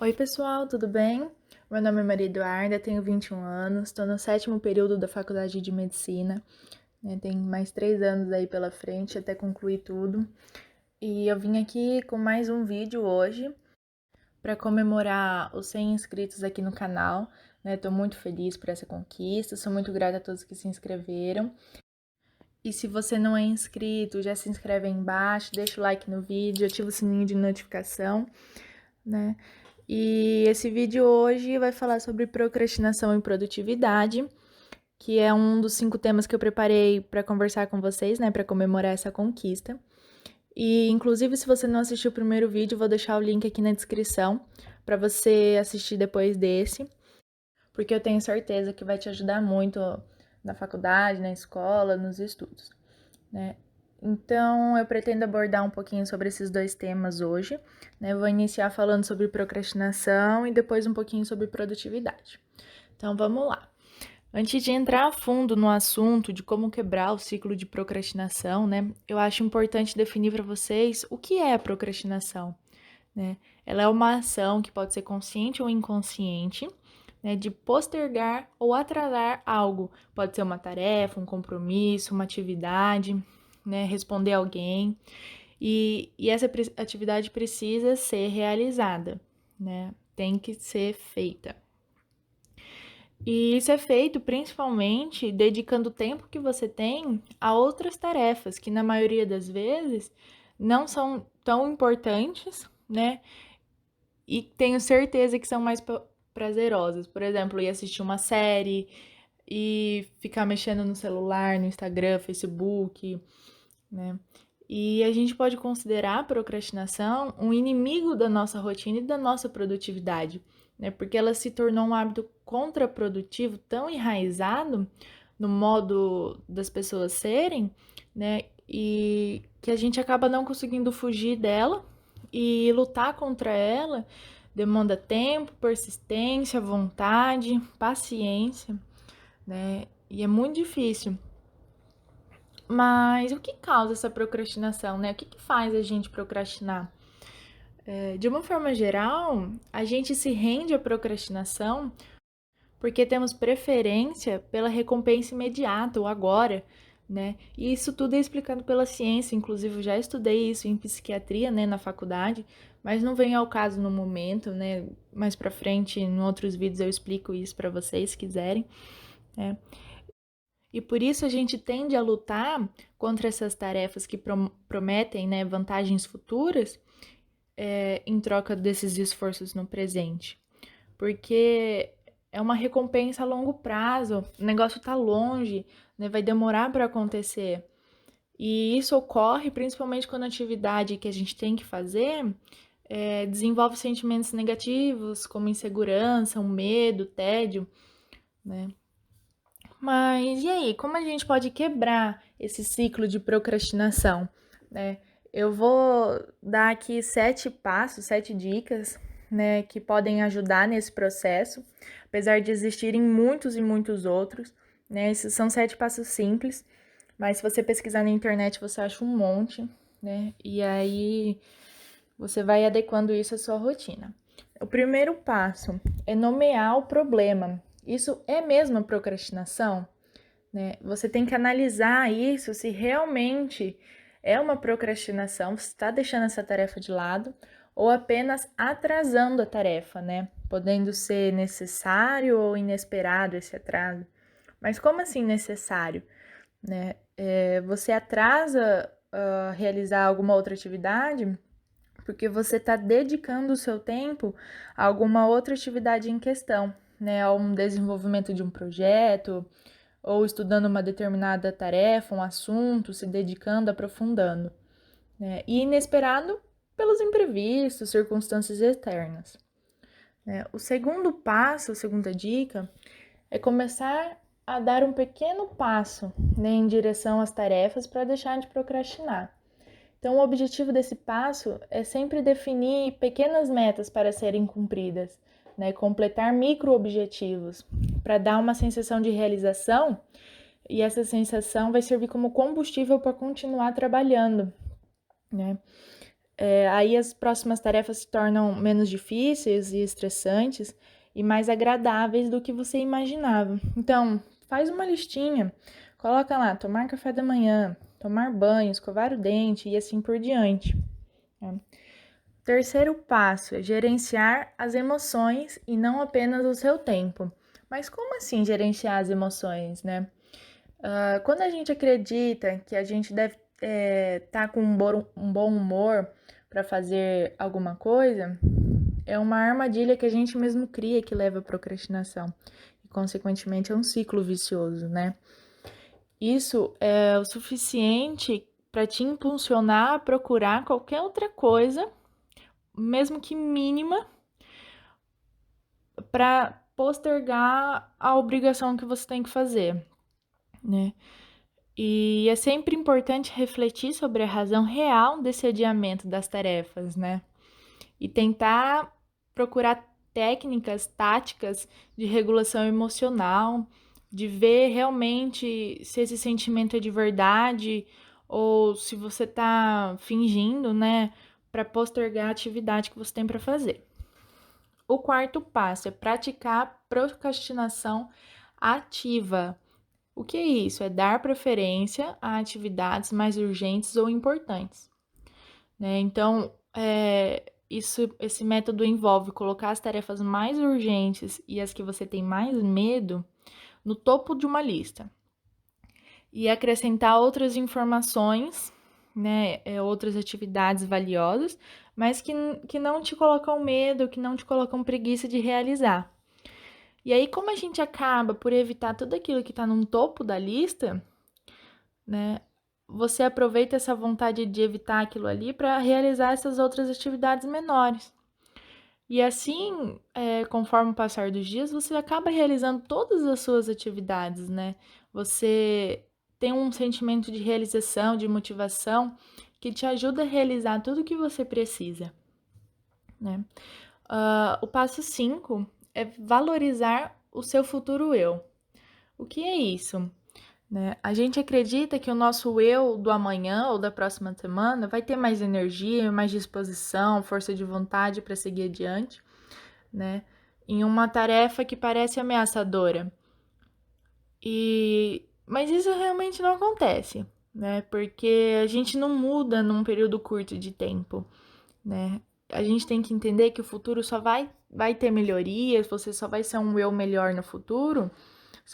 Oi, pessoal, tudo bem? Meu nome é Maria Eduarda, tenho 21 anos, estou no 7º período da Faculdade de Medicina, né? Tem mais 3 anos aí pela frente até concluir tudo. E eu vim aqui com mais um vídeo hoje para comemorar os 100 inscritos aqui no canal, né? Tô muito feliz por essa conquista, sou muito grata a todos que se inscreveram. E se você não é inscrito, já se inscreve aí embaixo, deixa o like no vídeo, ativa o sininho de notificação, né? E esse vídeo hoje vai falar sobre procrastinação e produtividade, que é um dos 5 temas que eu preparei para conversar com vocês, né, para comemorar essa conquista. E inclusive, se você não assistiu o primeiro vídeo, vou deixar o link aqui na descrição para você assistir depois desse, porque eu tenho certeza que vai te ajudar muito na faculdade, na escola, nos estudos, né? Então, eu pretendo abordar um pouquinho sobre esses 2 temas hoje, né? Eu vou iniciar falando sobre procrastinação e depois um pouquinho sobre produtividade. Então, vamos lá. Antes de entrar a fundo no assunto de como quebrar o ciclo de procrastinação, né? Eu acho importante definir para vocês o que é a procrastinação, né? Ela é uma ação que pode ser consciente ou inconsciente, né, de postergar ou atrasar algo. Pode ser uma tarefa, um compromisso, uma atividade, né, responder alguém. E essa atividade precisa ser realizada, né? Tem que ser feita. E isso é feito principalmente dedicando o tempo que você tem a outras tarefas, que na maioria das vezes não são tão importantes, né? E tenho certeza que são mais prazerosas. Por exemplo, ir assistir uma série e ficar mexendo no celular, no Instagram, Facebook, né? E a gente pode considerar a procrastinação um inimigo da nossa rotina e da nossa produtividade, né? Porque ela se tornou um hábito contraprodutivo tão enraizado no modo das pessoas serem, né? E que a gente acaba não conseguindo fugir dela e lutar contra ela demanda tempo, persistência, vontade, paciência, né? E é muito difícil. Mas o que causa essa procrastinação, né? O que faz a gente procrastinar? De uma forma geral, a gente se rende à procrastinação porque temos preferência pela recompensa imediata ou agora, né? E isso tudo é explicado pela ciência, inclusive eu já estudei isso em psiquiatria, né, na faculdade, mas não vem ao caso no momento, né? Mais pra frente, em outros vídeos eu explico isso para vocês, se quiserem, né? E por isso a gente tende a lutar contra essas tarefas que prometem, né, vantagens futuras, em troca desses esforços no presente. Porque é uma recompensa a longo prazo, o negócio tá longe, né, vai demorar para acontecer. E isso ocorre principalmente quando a atividade que a gente tem que fazer desenvolve sentimentos negativos, como insegurança, um medo, tédio, né? Mas e aí, como a gente pode quebrar esse ciclo de procrastinação, né? Eu vou dar aqui 7 passos, 7 dicas, né, que podem ajudar nesse processo, apesar de existirem muitos e muitos outros, né? Esses são 7 passos simples, mas se você pesquisar na internet, você acha um monte, né? E aí você vai adequando isso à sua rotina. O primeiro passo é nomear o problema. Isso é mesmo procrastinação? Né? Você tem que analisar isso, se realmente é uma procrastinação, você está deixando essa tarefa de lado ou apenas atrasando a tarefa, né? Podendo ser necessário ou inesperado esse atraso. Mas como assim necessário? Né? Você atrasa realizar alguma outra atividade porque você está dedicando o seu tempo a alguma outra atividade em questão, né? A um desenvolvimento de um projeto, ou estudando uma determinada tarefa, um assunto, se dedicando, aprofundando, né? E inesperado pelos imprevistos, circunstâncias externas, né? O segundo passo, a segunda dica, é começar a dar um pequeno passo, né, em direção às tarefas para deixar de procrastinar. Então, o objetivo desse passo é sempre definir pequenas metas para serem cumpridas, né? Completar micro-objetivos para dar uma sensação de realização e essa sensação vai servir como combustível para continuar trabalhando, né? Aí as próximas tarefas se tornam menos difíceis e estressantes e mais agradáveis do que você imaginava. Então, faz uma listinha, coloca lá, tomar café da manhã, tomar banho, escovar o dente e assim por diante. Né? Terceiro passo é gerenciar as emoções e não apenas o seu tempo. Mas como assim gerenciar as emoções, né? Quando a gente acredita que a gente deve estar com um bom humor para fazer alguma coisa, é uma armadilha que a gente mesmo cria que leva à procrastinação. E, consequentemente, é um ciclo vicioso, né? Isso é o suficiente para te impulsionar a procurar qualquer outra coisa, mesmo que mínima, para postergar a obrigação que você tem que fazer, né? E é sempre importante refletir sobre a razão real desse adiamento das tarefas, né? E tentar procurar técnicas, táticas de regulação emocional, de ver realmente se esse sentimento é de verdade ou se você tá fingindo, né, para postergar a atividade que você tem para fazer. O quarto passo é praticar procrastinação ativa. O que é isso? É dar preferência a atividades mais urgentes ou importantes, né? Então, esse método envolve colocar as tarefas mais urgentes e as que você tem mais medo no topo de uma lista e acrescentar outras informações, né? Outras atividades valiosas, mas que não te colocam medo, que não te colocam preguiça de realizar. E aí, como a gente acaba por evitar tudo aquilo que está no topo da lista, né? Você aproveita essa vontade de evitar aquilo ali para realizar essas outras atividades menores. E assim, conforme o passar dos dias, você acaba realizando todas as suas atividades, né? Você tem um sentimento de realização, de motivação, que te ajuda a realizar tudo o que você precisa, né? O passo 5 é valorizar o seu futuro eu. O que é isso? Né? A gente acredita que o nosso eu do amanhã ou da próxima semana vai ter mais energia, mais disposição, força de vontade para seguir adiante, né? Em uma tarefa que parece ameaçadora. Mas isso realmente não acontece, né? Porque a gente não muda num período curto de tempo, né? A gente tem que entender que o futuro só vai ter melhorias, você só vai ser um eu melhor no futuro,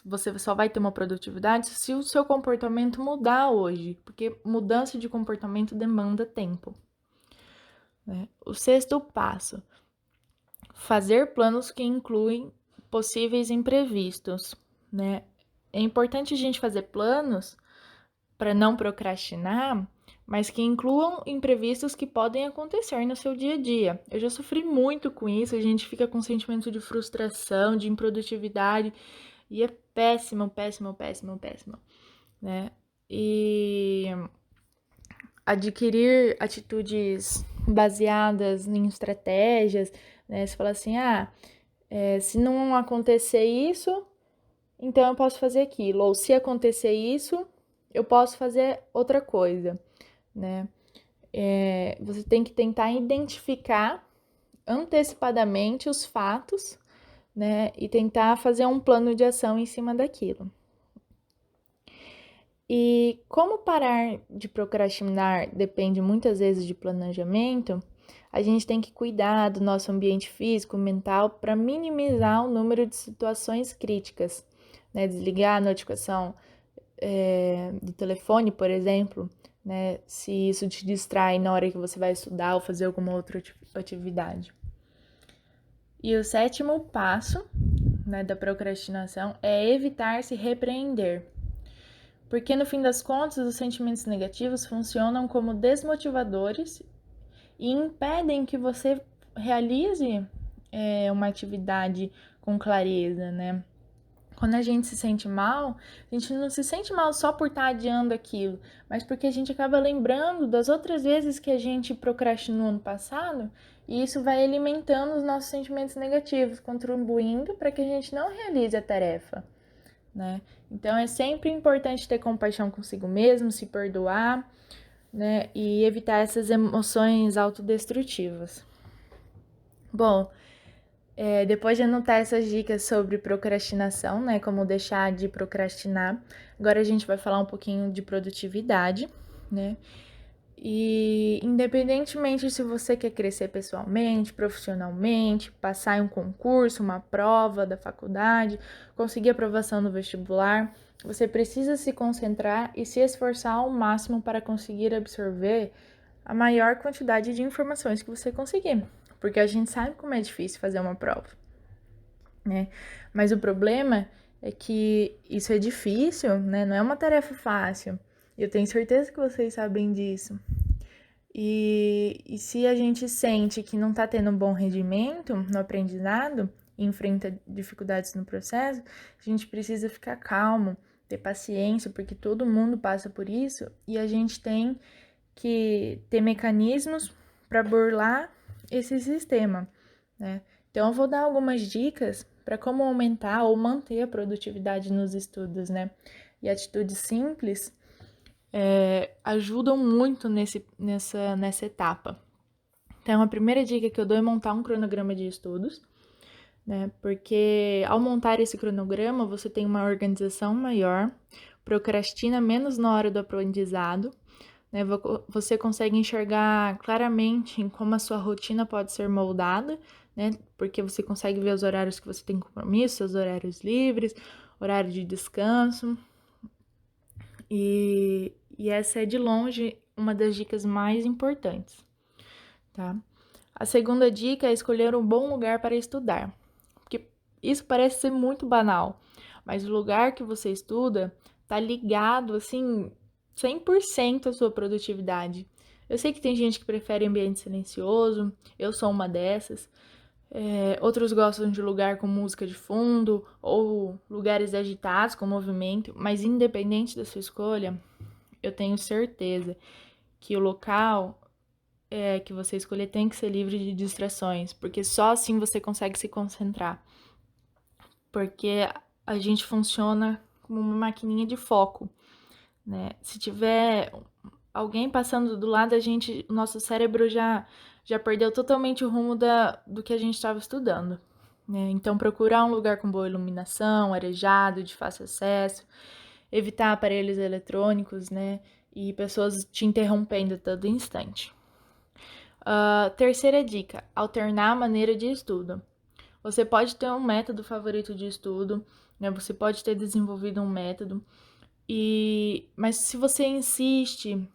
você só vai ter uma produtividade se o seu comportamento mudar hoje, porque mudança de comportamento demanda tempo, né? O sexto passo, fazer planos que incluem possíveis imprevistos, né? É importante a gente fazer planos para não procrastinar, mas que incluam imprevistos que podem acontecer no seu dia a dia. Eu já sofri muito com isso, a gente fica com um sentimento de frustração, de improdutividade, e é péssimo, péssimo, péssimo, péssimo, né? E adquirir atitudes baseadas em estratégias, né? Você fala assim, se não acontecer isso, então eu posso fazer aquilo. Ou se acontecer isso, eu posso fazer outra coisa, né? Você tem que tentar identificar antecipadamente os fatos, né? E tentar fazer um plano de ação em cima daquilo. E como parar de procrastinar depende muitas vezes de planejamento, a gente tem que cuidar do nosso ambiente físico, mental, para minimizar o número de situações críticas, né? Desligar a notificação do telefone, por exemplo, né? Se isso te distrai na hora que você vai estudar ou fazer alguma outra atividade. E o sétimo passo, né, da procrastinação é evitar se repreender. Porque no fim das contas, os sentimentos negativos funcionam como desmotivadores e impedem que você realize uma atividade com clareza, né? Quando a gente se sente mal, a gente não se sente mal só por estar adiando aquilo, mas porque a gente acaba lembrando das outras vezes que a gente procrastinou no passado, e isso vai alimentando os nossos sentimentos negativos, contribuindo para que a gente não realize a tarefa, né? Então é sempre importante ter compaixão consigo mesmo, se perdoar, né? E evitar essas emoções autodestrutivas. Bom, depois de anotar essas dicas sobre procrastinação, né? Como deixar de procrastinar, agora a gente vai falar um pouquinho de produtividade, né? E independentemente se você quer crescer pessoalmente, profissionalmente, passar em um concurso, uma prova da faculdade, conseguir aprovação no vestibular, você precisa se concentrar e se esforçar ao máximo para conseguir absorver a maior quantidade de informações que você conseguir, porque a gente sabe como é difícil fazer uma prova, né? Mas o problema é que isso é difícil, né? Não é uma tarefa fácil. Eu tenho certeza que vocês sabem disso. E se a gente sente que não está tendo um bom rendimento no aprendizado e enfrenta dificuldades no processo, a gente precisa ficar calmo, ter paciência, porque todo mundo passa por isso e a gente tem que ter mecanismos para burlar esse sistema, né? Então, eu vou dar algumas dicas para como aumentar ou manter a produtividade nos estudos, né? E atitudes simples ajudam muito nessa etapa. Então, a primeira dica que eu dou é montar um cronograma de estudos, né? Porque ao montar esse cronograma, você tem uma organização maior, procrastina menos na hora do aprendizado, né? Você consegue enxergar claramente em como a sua rotina pode ser moldada, né? Porque você consegue ver os horários que você tem compromisso, os horários livres, horário de descanso. E essa é de longe uma das dicas mais importantes, tá? A segunda dica é escolher um bom lugar para estudar, porque isso parece ser muito banal, mas o lugar que você estuda tá ligado, assim, 100% à sua produtividade. Eu sei que tem gente que prefere ambiente silencioso, eu sou uma dessas. Outros gostam de lugar com música de fundo ou lugares agitados com movimento, mas independente da sua escolha, eu tenho certeza que o local que você escolher tem que ser livre de distrações, porque só assim você consegue se concentrar. Porque a gente funciona como uma maquininha de foco, né? Se tiver alguém passando do lado da gente, o nosso cérebro já perdeu totalmente o rumo do que a gente estava estudando, né? Então, procurar um lugar com boa iluminação, arejado, de fácil acesso, evitar aparelhos eletrônicos, né? E pessoas te interrompendo a todo instante. Terceira dica: alternar a maneira de estudo. Você pode ter um método favorito de estudo, né? Você pode ter desenvolvido um método, mas se você insiste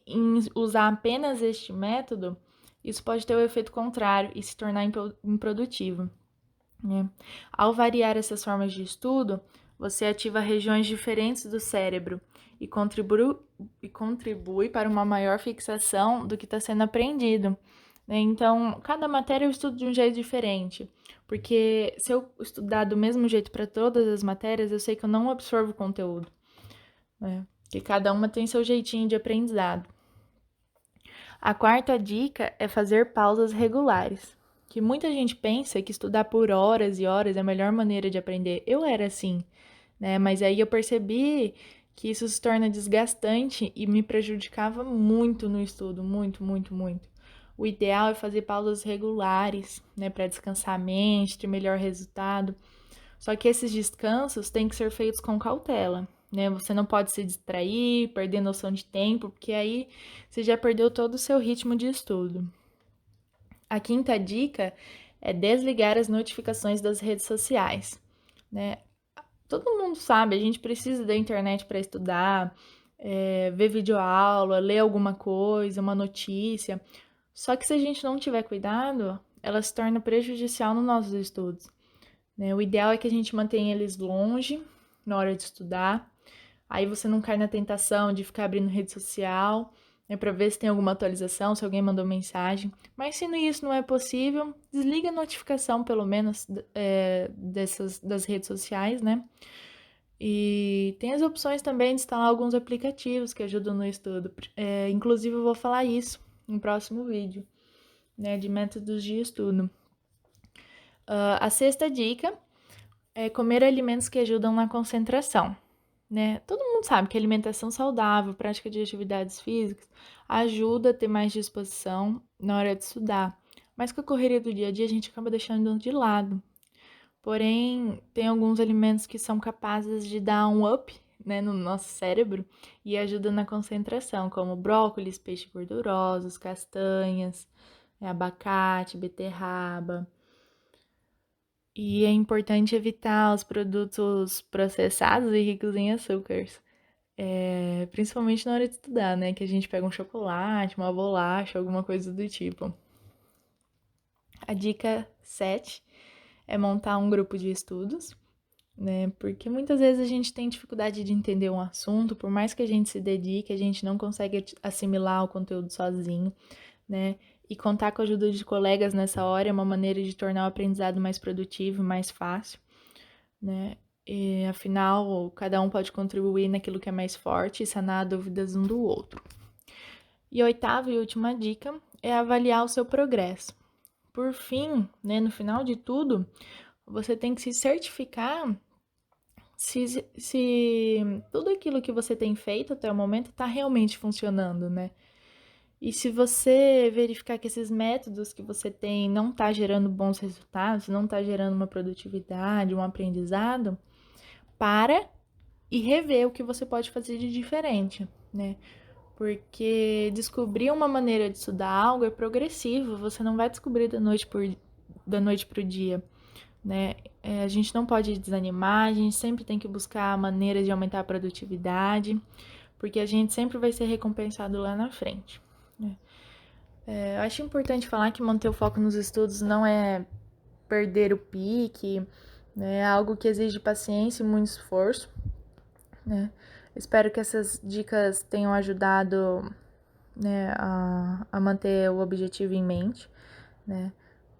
em usar apenas este método, isso pode ter o efeito contrário e se tornar improdutivo, né? Ao variar essas formas de estudo, você ativa regiões diferentes do cérebro e contribui para uma maior fixação do que está sendo aprendido, né? Então, cada matéria eu estudo de um jeito diferente, porque se eu estudar do mesmo jeito para todas as matérias, eu sei que eu não absorvo o conteúdo, né? Porque cada uma tem seu jeitinho de aprendizado. A quarta dica é fazer pausas regulares. Que muita gente pensa que estudar por horas e horas é a melhor maneira de aprender. Eu era assim, né? Mas aí eu percebi que isso se torna desgastante e me prejudicava muito no estudo, muito, muito, muito. O ideal é fazer pausas regulares, né, para descansar a mente, ter melhor resultado. Só que esses descansos têm que ser feitos com cautela, né? Você não pode se distrair, perder noção de tempo, porque aí você já perdeu todo o seu ritmo de estudo. A quinta dica é desligar as notificações das redes sociais, né? Todo mundo sabe, a gente precisa da internet para estudar, ver videoaula, ler alguma coisa, uma notícia. Só que se a gente não tiver cuidado, ela se torna prejudicial nos nossos estudos, né? O ideal é que a gente mantenha eles longe na hora de estudar. Aí você não cai na tentação de ficar abrindo rede social, né, para ver se tem alguma atualização, se alguém mandou mensagem. Mas se isso não é possível, desliga a notificação, pelo menos, das redes sociais, né? E tem as opções também de instalar alguns aplicativos que ajudam no estudo. Inclusive, eu vou falar isso no próximo vídeo, né, de métodos de estudo. A sexta dica é comer alimentos que ajudam na concentração, né? Todo mundo sabe que alimentação saudável, prática de atividades físicas, ajuda a ter mais disposição na hora de estudar. Mas com a correria do dia a dia, a gente acaba deixando de lado. Porém, tem alguns alimentos que são capazes de dar um up, né, no nosso cérebro e ajudam na concentração, como brócolis, peixes gordurosos, castanhas, abacate, beterraba. E é importante evitar os produtos processados e ricos em açúcares. Principalmente na hora de estudar, né? Que a gente pega um chocolate, uma bolacha, alguma coisa do tipo. A dica 7 é montar um grupo de estudos, né? Porque muitas vezes a gente tem dificuldade de entender um assunto, por mais que a gente se dedique, a gente não consegue assimilar o conteúdo sozinho, né? E contar com a ajuda de colegas nessa hora é uma maneira de tornar o aprendizado mais produtivo, mais fácil, né? E, afinal, cada um pode contribuir naquilo que é mais forte e sanar dúvidas um do outro. E a oitava e última dica é avaliar o seu progresso. Por fim, né, no final de tudo, você tem que se certificar se tudo aquilo que você tem feito até o momento está realmente funcionando, né? E se você verificar que esses métodos que você tem não está gerando bons resultados, não está gerando uma produtividade, um aprendizado, para e rever o que você pode fazer de diferente, né? Porque descobrir uma maneira de estudar algo é progressivo, você não vai descobrir da noite pro dia, né? A gente não pode desanimar, a gente sempre tem que buscar maneiras de aumentar a produtividade, porque a gente sempre vai ser recompensado lá na frente, né? Eu acho importante falar que manter o foco nos estudos não é perder o pique, né? É algo que exige paciência e muito esforço, né? Espero que essas dicas tenham ajudado, né, a manter o objetivo em mente, né?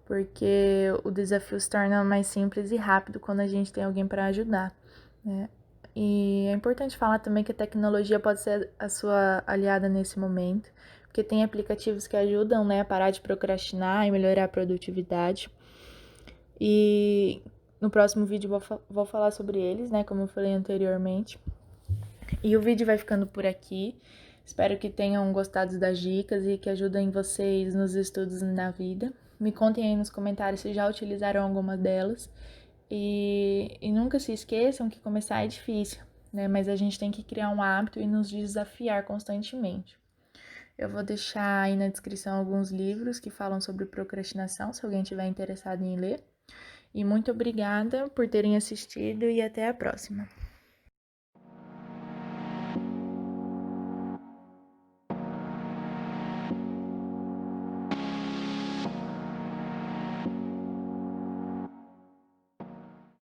Porque o desafio se torna mais simples e rápido quando a gente tem alguém para ajudar, né? E é importante falar também que a tecnologia pode ser a sua aliada nesse momento, porque tem aplicativos que ajudam, né, a parar de procrastinar e melhorar a produtividade. E no próximo vídeo vou falar sobre eles, né, como eu falei anteriormente. E o vídeo vai ficando por aqui. Espero que tenham gostado das dicas e que ajudem vocês nos estudos e na vida. Me contem aí nos comentários se já utilizaram alguma delas. E nunca se esqueçam que começar é difícil, né? Mas a gente tem que criar um hábito e nos desafiar constantemente. Eu vou deixar aí na descrição alguns livros que falam sobre procrastinação, se alguém tiver interessado em ler. E muito obrigada por terem assistido e até a próxima.